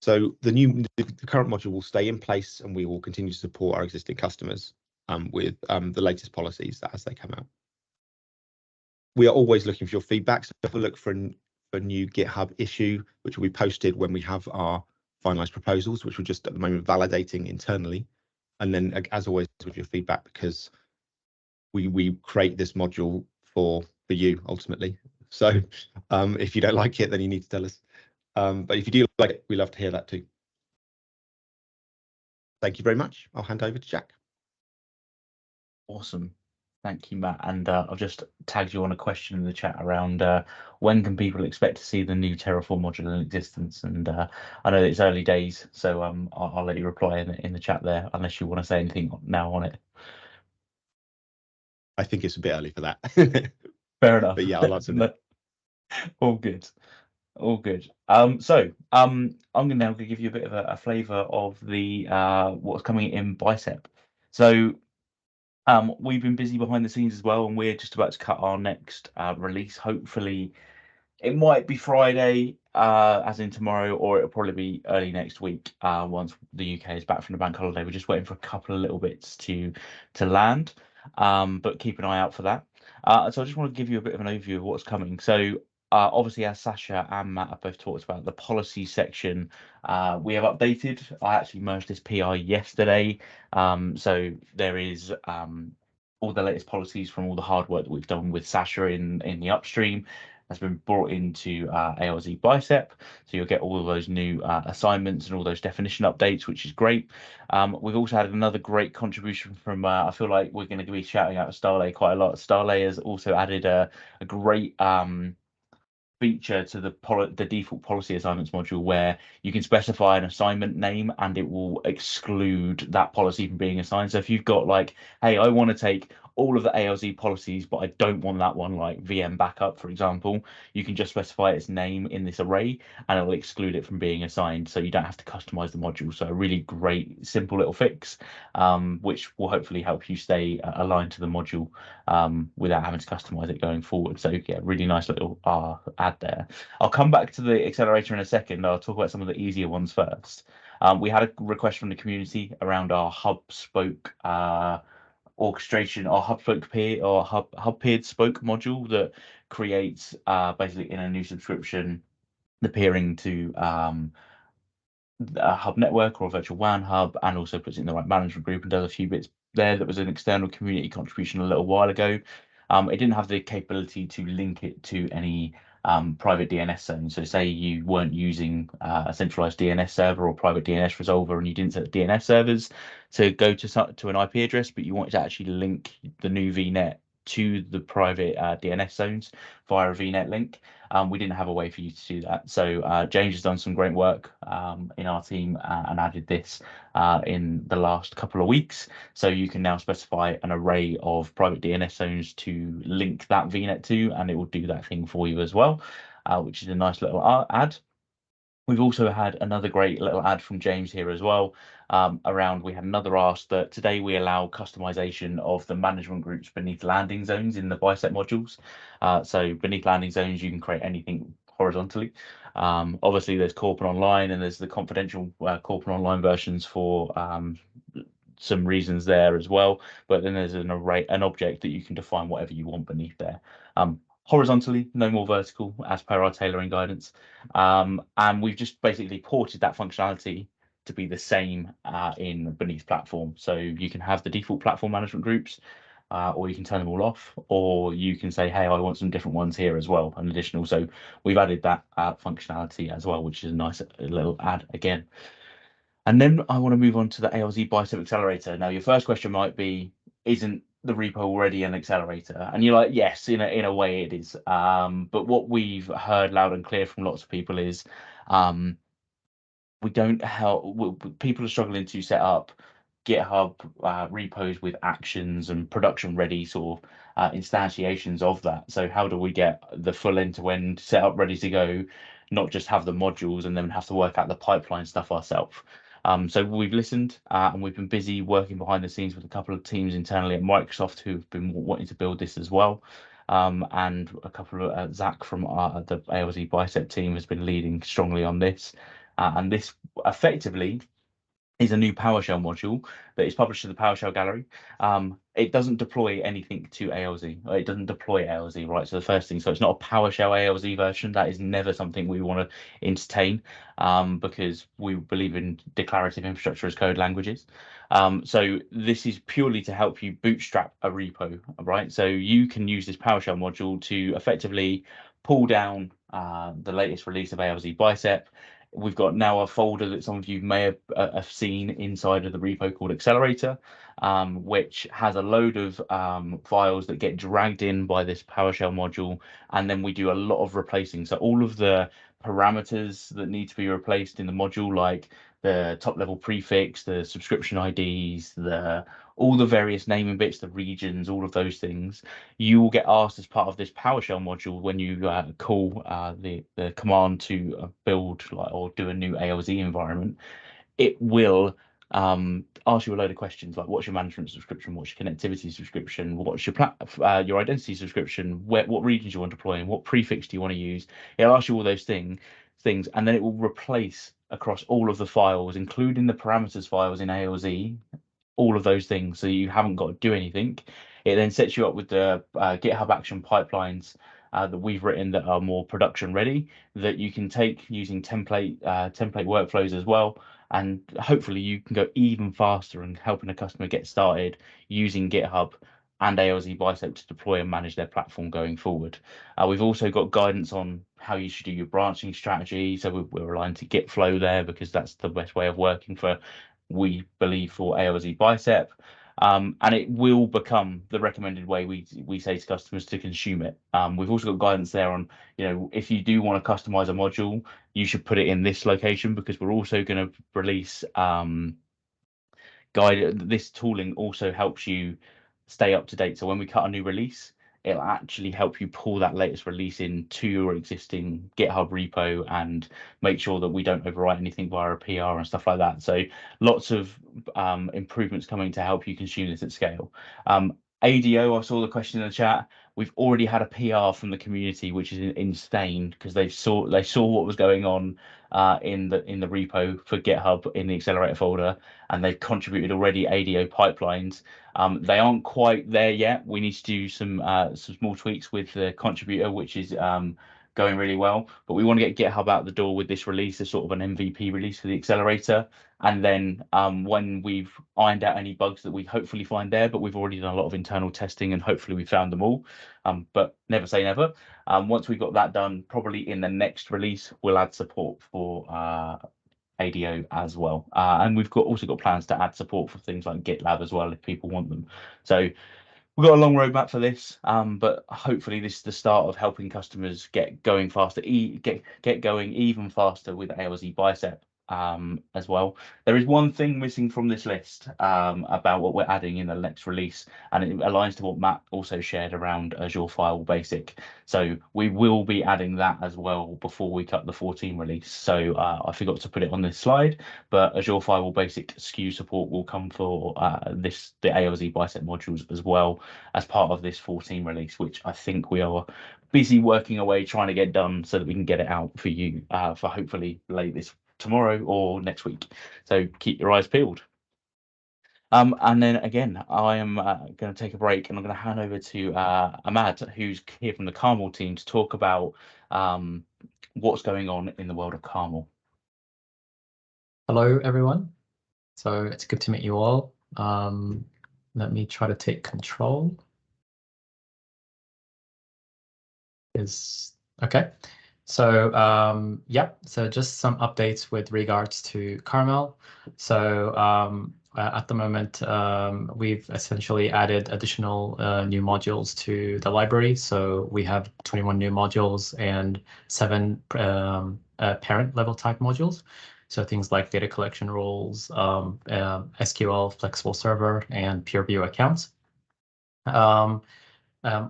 So the current module will stay in place, and we will continue to support our existing customers with the latest policies as they come out. We are always looking for your feedback, so have a look for a new GitHub issue, which will be posted when we have our finalized proposals, which we're just at the moment validating internally. And then, as always, with your feedback, because we create this module for you ultimately. So if you don't like it, then you need to tell us. But if you do like it, we love to hear that too. Thank you very much. I'll hand over to Jack. Awesome. Thank you, Matt. And I've just tagged you on a question in the chat around when can people expect to see the new Terraform module in existence? And I know it's early days, so I'll let you reply in the chat there, unless you want to say anything now on it. I think it's a bit early for that. Fair enough. But yeah, I'll answer it. All good. All good. So I'm now going to give you a bit of a flavour of the what's coming in Bicep. So we've been busy behind the scenes as well, and we're just about to cut our next release. Hopefully, it might be Friday, as in tomorrow, or it'll probably be early next week once the UK is back from the bank holiday. We're just waiting for a couple of little bits to land, but keep an eye out for that. So I just want to give you a bit of an overview of what's coming. So obviously, as Sasha and Matt have both talked about, the policy section we have updated. I actually merged this PI yesterday, so there is all the latest policies from all the hard work that we've done with Sasha in the upstream has been brought into ALZ Bicep, so you'll get all of those new assignments and all those definition updates, which is great. We've also had another great contribution from I feel like we're going to be shouting out Starlay quite a lot. Starlay has also added a great feature to the default policy assignments module where you can specify an assignment name and it will exclude that policy from being assigned. So if you've got like, hey, I want to take all of the ALZ policies, but I don't want that one, like VM backup, for example, you can just specify its name in this array and it will exclude it from being assigned. So you don't have to customize the module. So a really great, simple little fix, which will hopefully help you stay aligned to the module without having to customize it going forward. So yeah, really nice little add there. I'll come back to the accelerator in a second. I'll talk about some of the easier ones first. We had a request from the community around our hub spoke orchestration, or hub spoke peer, or hub peered spoke module that creates basically in a new subscription the peering to a hub network or a virtual WAN hub, and also puts it in the right management group and does a few bits there. That was an external community contribution a little while ago. It didn't have the capability to link it to any private DNS zone. So say you weren't using a centralized DNS server or private DNS resolver, and you didn't set DNS servers to go to an IP address, but you wanted to actually link the new VNet to the private DNS zones via a VNet link. We didn't have a way for you to do that. So James has done some great work in our team and added this in the last couple of weeks. So you can now specify an array of private DNS zones to link that VNet to, and it will do that thing for you as well, which is a nice little add. We've also had another great little ad from James here as well. We had another ask that today we allow customization of the management groups beneath landing zones in the Bicep modules. So beneath landing zones, you can create anything horizontally. Obviously, there's Corporate Online and there's the confidential Corporate Online versions for some reasons there as well. But then there's an object that you can define whatever you want beneath there. Horizontally, no more vertical, as per our tailoring guidance. And we've just basically ported that functionality to be the same in beneath platform. So you can have the default platform management groups, or you can turn them all off, or you can say, hey, I want some different ones here as well, an additional. So we've added that functionality as well, which is a nice little add again. And then I want to move on to the ALZ Bicep Accelerator. Now, your first question might be, isn't the repo already an accelerator? And you're like, yes, in a way it is. But what we've heard loud and clear from lots of people is we don't help. People are struggling to set up GitHub repos with actions and production ready sort of instantiations of that. So how do we get the full end-to-end set up ready to go, not just have the modules and then have to work out the pipeline stuff ourselves? So we've listened and we've been busy working behind the scenes with a couple of teams internally at Microsoft who've been wanting to build this as well. And a couple of Zach from the ALZ Bicep team has been leading strongly on this. And this effectively is a new PowerShell module that is published to the PowerShell gallery. It doesn't deploy anything to ALZ. It doesn't deploy ALZ, right? So the first thing, so it's not a PowerShell ALZ version. That is never something we want to entertain because we believe in declarative infrastructure as code languages. So this is purely to help you bootstrap a repo, right? So you can use this PowerShell module to effectively pull down the latest release of ALZ Bicep. We've got now a folder that some of you may have seen inside of the repo called Accelerator, which has a load of files that get dragged in by this PowerShell module, and then we do a lot of replacing. So all of the parameters that need to be replaced in the module, like the top level prefix, the subscription IDs, all the various naming bits, the regions, all of those things, you will get asked as part of this PowerShell module when you call the command to build or do a new ALZ environment. It will ask you a load of questions like, what's your management subscription, what's your connectivity subscription, what's your identity subscription, what regions you want to deploy in, what prefix do you want to use. It'll ask you all those things, and then it will replace across all of the files, including the parameters files in ALZ, all of those things, so you haven't got to do anything. It then sets you up with the GitHub action pipelines that we've written that are more production ready, that you can take using template workflows as well. And hopefully you can go even faster in helping a customer get started using GitHub and ALZ Bicep to deploy and manage their platform going forward. We've also got guidance on how you should do your branching strategy. So we're aligned to Gitflow there because that's the best way of working for, we believe, for ALZ Bicep. And it will become the recommended way we say to customers to consume it. We've also got guidance there on, if you do want to customize a module, you should put it in this location, because we're also going to release this tooling also helps you stay up to date. So when we cut a new release, it'll actually help you pull that latest release into your existing GitHub repo and make sure that we don't overwrite anything via a PR and stuff like that. So lots of improvements coming to help you consume this at scale. ADO, I saw the question in the chat. We've already had a PR from the community, which is insane, because they saw what was going on in the repo for GitHub in the accelerator folder, and they've contributed already ADO pipelines. They aren't quite there yet. We need to do some small tweaks with the contributor, which is going really well. But we want to get GitHub out the door with this release as sort of an MVP release for the accelerator. And then when we've ironed out any bugs that we hopefully find there, but we've already done a lot of internal testing and hopefully we found them all. But never say never. Once we've got that done, probably in the next release, we'll add support for ADO as well. And we've also got plans to add support for things like GitLab as well if people want them. So we've got a long roadmap for this, but hopefully this is the start of helping customers get going faster, get going even faster with ALZ Bicep as well. There is one thing missing from this list about what we're adding in the next release, and it aligns to what Matt also shared around Azure Firewall Basic. So we will be adding that as well before we cut the 14 release. So I forgot to put it on this slide, but Azure Firewall Basic SKU support will come for the ALZ Bicep modules as well as part of this 14 release, which I think we are busy working away trying to get done so that we can get it out for you for hopefully late tomorrow or next week. So keep your eyes peeled. And then again, I am going to take a break and I'm going to hand over to Ahmad, who's here from the Carmel team, to talk about what's going on in the world of Carmel. Hello, everyone. So it's good to meet you all. Let me try to take control. Okay. So so just some updates with regards to Carmel. So at the moment, we've essentially added additional new modules to the library. So we have 21 new modules and 7 parent level type modules. So things like data collection rules, SQL, flexible server, and pure view accounts.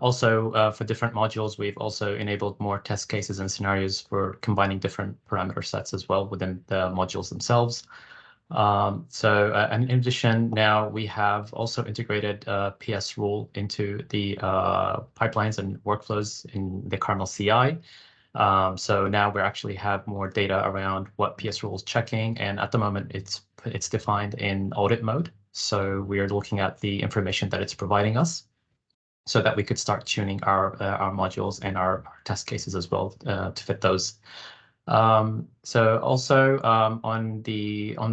Also, for different modules, we've also enabled more test cases and scenarios for combining different parameter sets as well within the modules themselves. And in addition, now we have also integrated PS rule into the pipelines and workflows in the Carmel CI. So now we actually have more data around what PS rule is checking, and at the moment it's defined in audit mode. So we are looking at the information that it's providing us, so that we could start tuning our modules and our test cases as well to fit those. So also on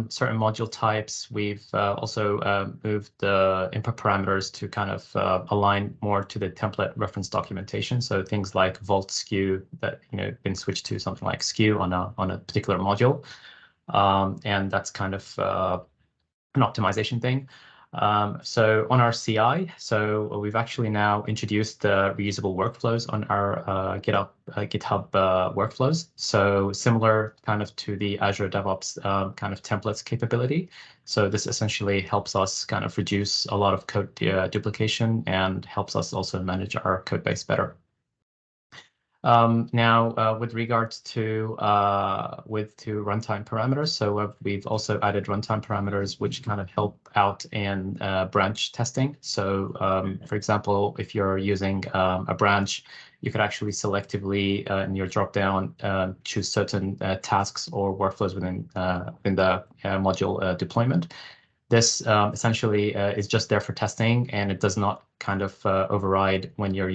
certain module types, we've also moved the input parameters to kind of align more to the template reference documentation. So things like Vault SKU that been switched to something like SKU on a particular module, and that's kind of an optimization thing. So on our CI, so we've actually now introduced the reusable workflows on our GitHub workflows. So similar kind of to the Azure DevOps kind of templates capability. So this essentially helps us kind of reduce a lot of code duplication and helps us also manage our code base better. Now, with regards to runtime parameters, so we've also added runtime parameters which kind of help out in branch testing. So, for example, if you're using a branch, you could actually selectively in your dropdown choose certain tasks or workflows within the module deployment. This essentially is just there for testing, and it does not kind of override when you're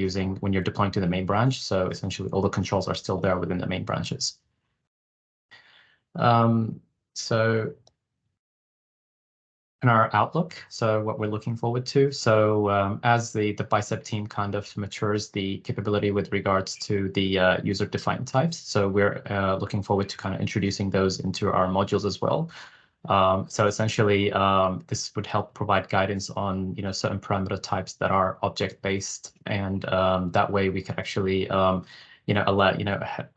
deploying to the main branch. So essentially, all the controls are still there within the main branches. So in our outlook, so what we're looking forward to. So as the Bicep team kind of matures the capability with regards to the user-defined types, so we're looking forward to kind of introducing those into our modules as well. So essentially, this would help provide guidance on certain parameter types that are object based, and that way we can actually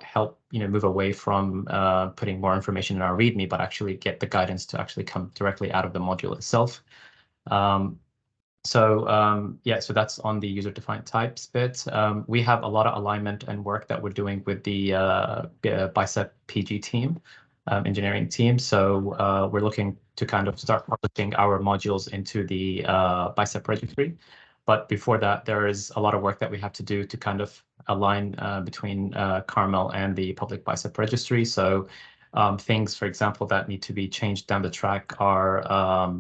help move away from putting more information in our README, but actually get the guidance to actually come directly out of the module itself. So that's on the user-defined types bit. We have a lot of alignment and work that we're doing with the Bicep PG team, engineering team. So we're looking to kind of start publishing our modules into the Bicep registry. But before that, there is a lot of work that we have to do to kind of align between Carmel and the public Bicep registry. So things, for example, that need to be changed down the track are,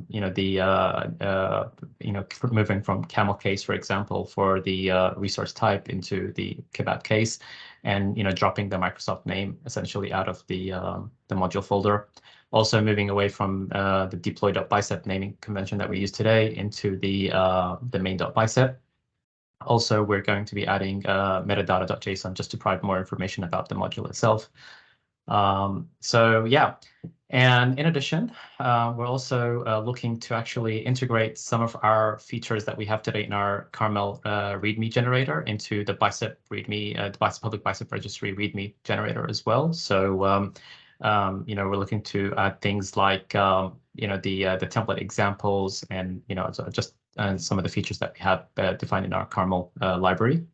moving from camel case, for example, for the resource type into the kebab case, and dropping the Microsoft name essentially out of the module folder. Also moving away from the deploy.bicep naming convention that we use today into the main.bicep. Also, we're going to be adding metadata.json just to provide more information about the module itself. So yeah, and in addition, we're also looking to actually integrate some of our features that we have today in our Carmel README generator into the Bicep README, the public Bicep registry README generator as well. So we're looking to add things like the template examples and just some of the features that we have defined in our Carmel library.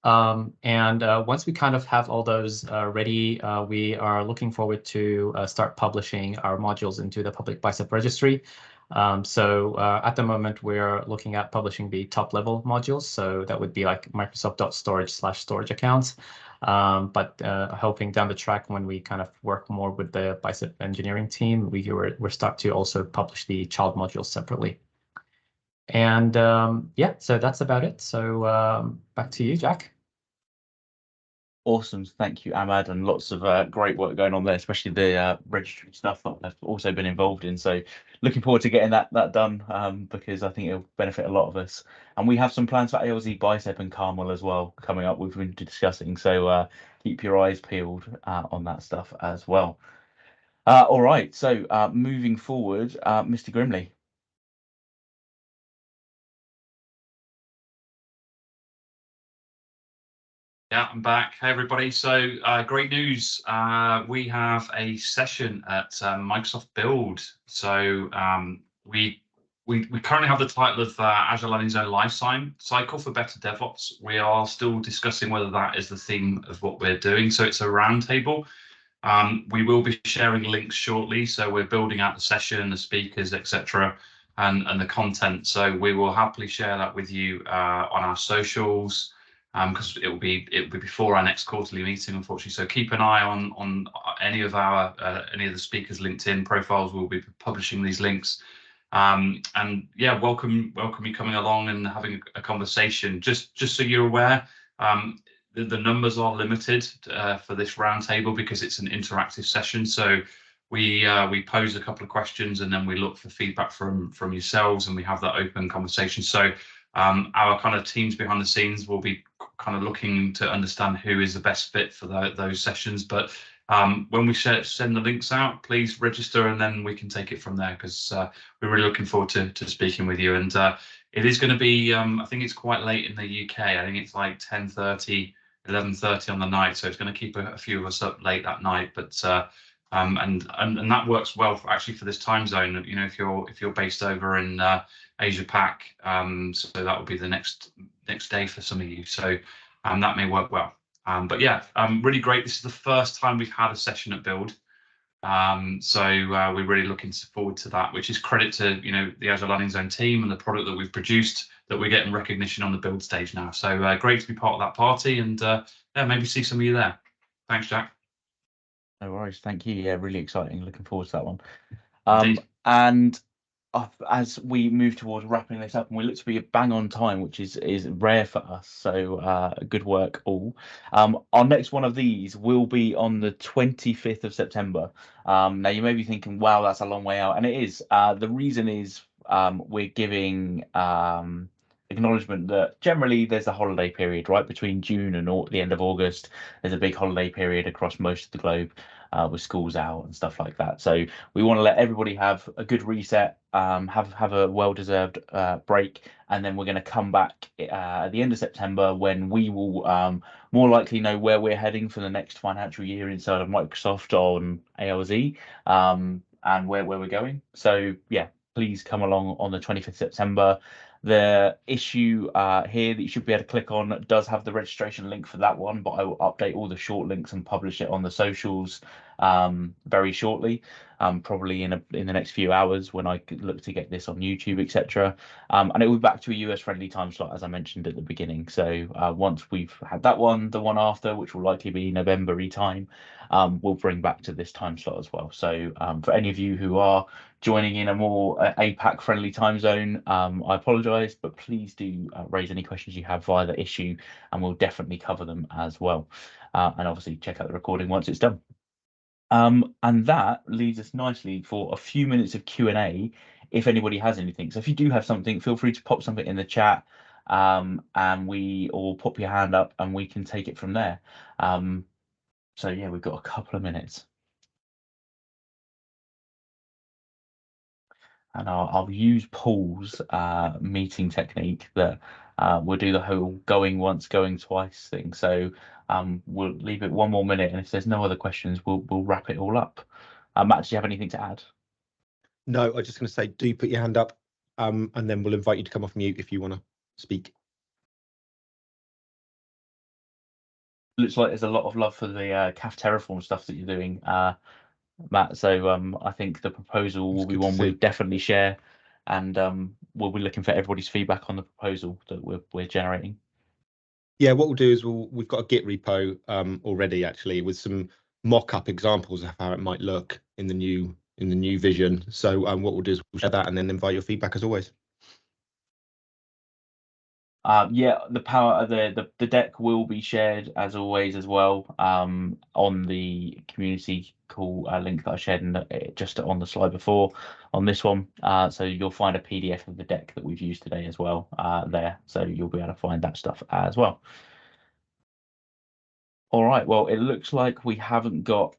And once we kind of have all those ready, we are looking forward to start publishing our modules into the public Bicep registry. So at the moment, we're looking at publishing the top level modules. So that would be like Microsoft.storage/storage accounts. But hoping down the track when we kind of work more with the Bicep engineering team, we're start to also publish the child modules separately. And yeah, so that's about it. So back to you, Jack. Awesome. Thank you, Ahmad, and lots of great work going on there, especially the registry stuff that I've also been involved in. So looking forward to getting that done because I think it'll benefit a lot of us. And we have some plans for ALZ Bicep and Carmel as well coming up, we've been discussing. So keep your eyes peeled on that stuff as well. All right, so moving forward, Mr. Grimley. Yeah, I'm back. Hey, everybody. So great news. We have a session at Microsoft Build. So we currently have the title of Azure Learning Zone Life Cycle for Better DevOps. We are still discussing whether that is the theme of what we're doing. So it's a roundtable. We will be sharing links shortly. So we're building out the session, the speakers, etc., and the content. So we will happily share that with you on our socials. Because it will be before our next quarterly meeting, unfortunately. So keep an eye on any of the speakers' LinkedIn profiles. We'll be publishing these links, and yeah, welcome you coming along and having a conversation. Just so you're aware, the numbers are limited for this roundtable because it's an interactive session. So we pose a couple of questions and then we look for feedback from yourselves, and we have that open conversation. So our kind of teams behind the scenes will be kind of looking to understand who is the best fit for those sessions. But when we send the links out, please register and then we can take it from there, because we're really looking forward to speaking with you. And it is going to be, I think it's quite late in the UK. I think it's like 10:30, 11:30 on the night. So it's going to keep a few of us up late that night. But and that works well for this time zone. You know, if you're based over in Asia Pac, so that will be the next day for some of you. So that may work well. But yeah, really great. This is the first time we've had a session at Build. So we're really looking forward to that, which is credit to the Azure Learning Zone team and the product that we've produced, that we're getting recognition on the Build stage now. So great to be part of that party, and yeah, maybe see some of you there. Thanks, Jack. No worries. Thank you. Yeah, really exciting. Looking forward to that one. Indeed. And as we move towards wrapping this up, and we look to be bang on time, which is rare for us. So good work all. Our next one of these will be on the 25th of September. Now you may be thinking, wow, that's a long way out, and it is. The reason is we're giving acknowledgement that generally there's a holiday period right between June and the end of August. There's a big holiday period across most of the globe. with schools out and stuff like that. So we want to let everybody have a good reset, have a well-deserved break, and then we're going to come back at the end of September when we will more likely know where we're heading for the next financial year inside of Microsoft on ALZ, and where we're going. So yeah, please come along on the 25th September. The issue here that you should be able to click on does have the registration link for that one, but I will update all the short links and publish it on the socials very shortly, probably in the next few hours when I look to get this on YouTube, etc. And it will be back to a US friendly time slot, as I mentioned at the beginning. So once we've had that one, the one after, which will likely be November-y time, we'll bring back to this time slot as well. So for any of you who are joining in a more APAC friendly time zone, I apologize, but please do raise any questions you have via the issue and we'll definitely cover them as well. And obviously check out the recording once it's done. And that leads us nicely for a few minutes of Q&A if anybody has anything. So if you do have something, feel free to pop something in the chat, and or pop your hand up and we can take it from there. So yeah, we've got a couple of minutes. And I'll use Paul's meeting technique that we'll do the whole going once, going twice thing. So we'll leave it one more minute, and if there's no other questions, we'll wrap it all up. Matt, do you have anything to add? No, I'm just going to say, do put your hand up, and then we'll invite you to come off mute if you want to speak. Looks like there's a lot of love for the CAF Terraform stuff that you're doing, Matt. So I think the proposal will be one we'll definitely share, and we'll be looking for everybody's feedback on the proposal that we're generating. Yeah, what we'll do is we've got a Git repo already, actually, with some mock-up examples of how it might look in the new vision. So what we'll do is we'll share that and then invite your feedback as always. Yeah, the deck will be shared as always as well on the community call link that I shared just on the slide before on this one. So you'll find a PDF of the deck that we've used today as well there. So you'll be able to find that stuff as well. All right, well, it looks like we haven't got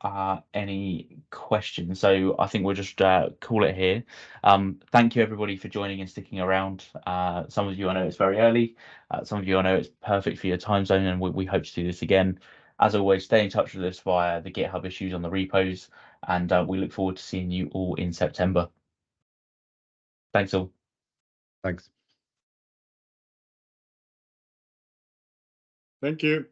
any questions, so I think we'll just call it here. Thank you, everybody, for joining and sticking around. Some of you, I know it's very early. Some of you, I know it's perfect for your time zone, and we hope to do this again. As always, stay in touch with us via the GitHub issues on the repos, and we look forward to seeing you all in September. Thanks all. Thanks. Thank you.